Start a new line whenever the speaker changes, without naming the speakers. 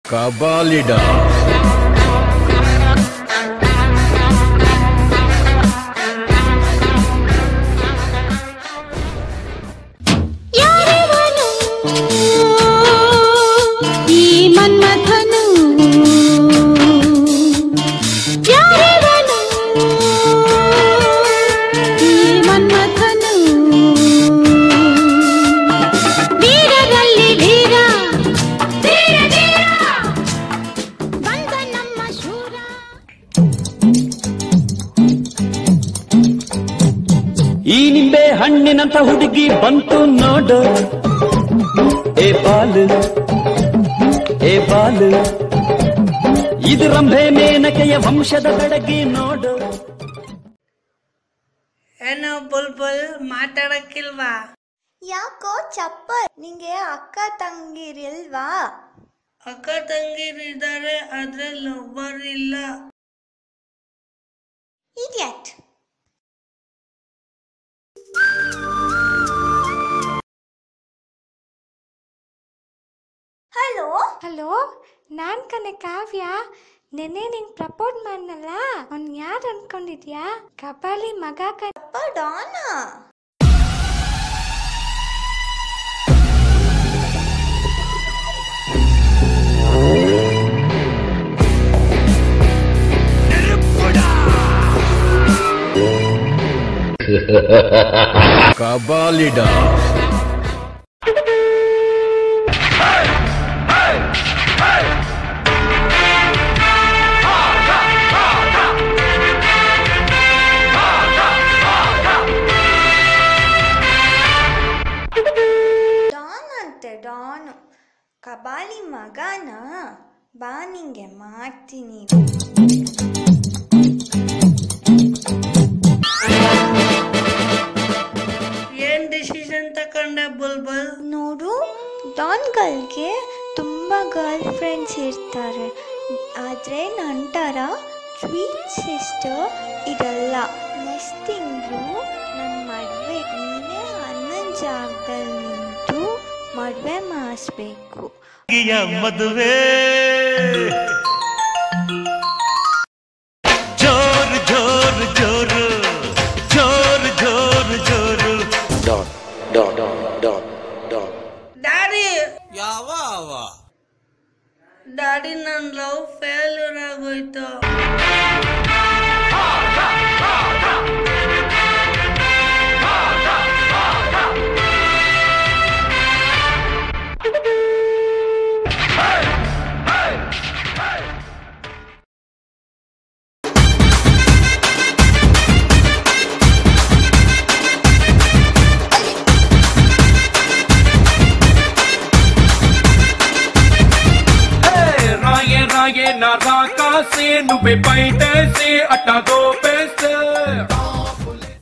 ಕಬಾಲಿಡಾ
ಈ ನಿಂಬೆ ಹಣ್ಣಿನಂತ ಹುಡುಗಿ ಬಂತು ನೋಡು ಏ ಬಾಲು ಇದು ರಂಭೆ ಮೇನಕೆಯ ವಂಶದ ಬೆಡಗಿ ನೋಡು.
ಏನೋ ಬುಲ್ಬುಲ್ ಮಾತಾಡಕ್ಕಿಲ್ವಾ?
ಯಾಕೋ ಚಪ್ಪರ್, ನಿಂಗೆ ಅಕ್ಕ ತಂಗಿರಿಲ್ವಾ?
ಅಕ್ಕ ತಂಗಿರಿದ್ದಾರೆ, ಆದ್ರೆ ಲವ್ವರ್ ಇಲ್ಲ.
ಇಡಿಯಟ್. ಹಲೋ
ಹಲೋ, ನಾನ್ ಕಣೆ ಕಾವ್ಯ. ನೆನ್ನೆ ನಿಂಗ್ ಪ್ರಪೋಸ್ ಮಾಡ್ನಲ್ಲ, ಅವ್ನ್ ಯಾರು ಅನ್ಕೊಂಡಿದ್ಯಾ? ಕಪಾಲಿ ಮಗ
ಡಾನ.
ಕಬಾಲಿಡಾ
ಡಾನು ಕಬಾಲಿ ಮಗನ. ಬಾ ನಿಂಗೆ ಮಾಡ್ತೀನಿ.
ಏನ್ ಡಿಸಿಷನ್ ತಕೊಂಡೆ ಬುಲ್ಬುಲ್?
ನೋಡು, ಡಾನ್ಗಳ್ಗೆ ತುಂಬಾ ಗರ್ಲ್ ಫ್ರೆಂಡ್ಸ್ ಇರ್ತಾರೆ, ಆದ್ರೆ ನಂತರ ಸ್ವೀಟ್ ಸಿಸ್ಟರ್ ಇರಲ್ಲ. ನೆಕ್ಸ್ಟ್ ತಿಂಗಳು ನನ್ನ ಮದುವೆ, ನೀನೇ ಅಣ್ಣನ ಜಾಗದಲ್ಲಿ ನಿಂತು ಮದುವೆ ಮಾಡಿಸ್ಬೇಕು.
ಮದುವೆ ಜೋರು ಜೋರು ಜೋರು ಜೋರು ಜೋರು ಜೋರು.
ಡ್ಯಾಡಿ,
ಯಾವ
ಡ್ಯಾಡಿ, ನನ್ ಲವ್ ಫೇಲ್ಯೂರ್ ಆಗೋಯ್ತು.
రాయే నా రాకా సే నువ్వే బయట సే అట్టా గోపే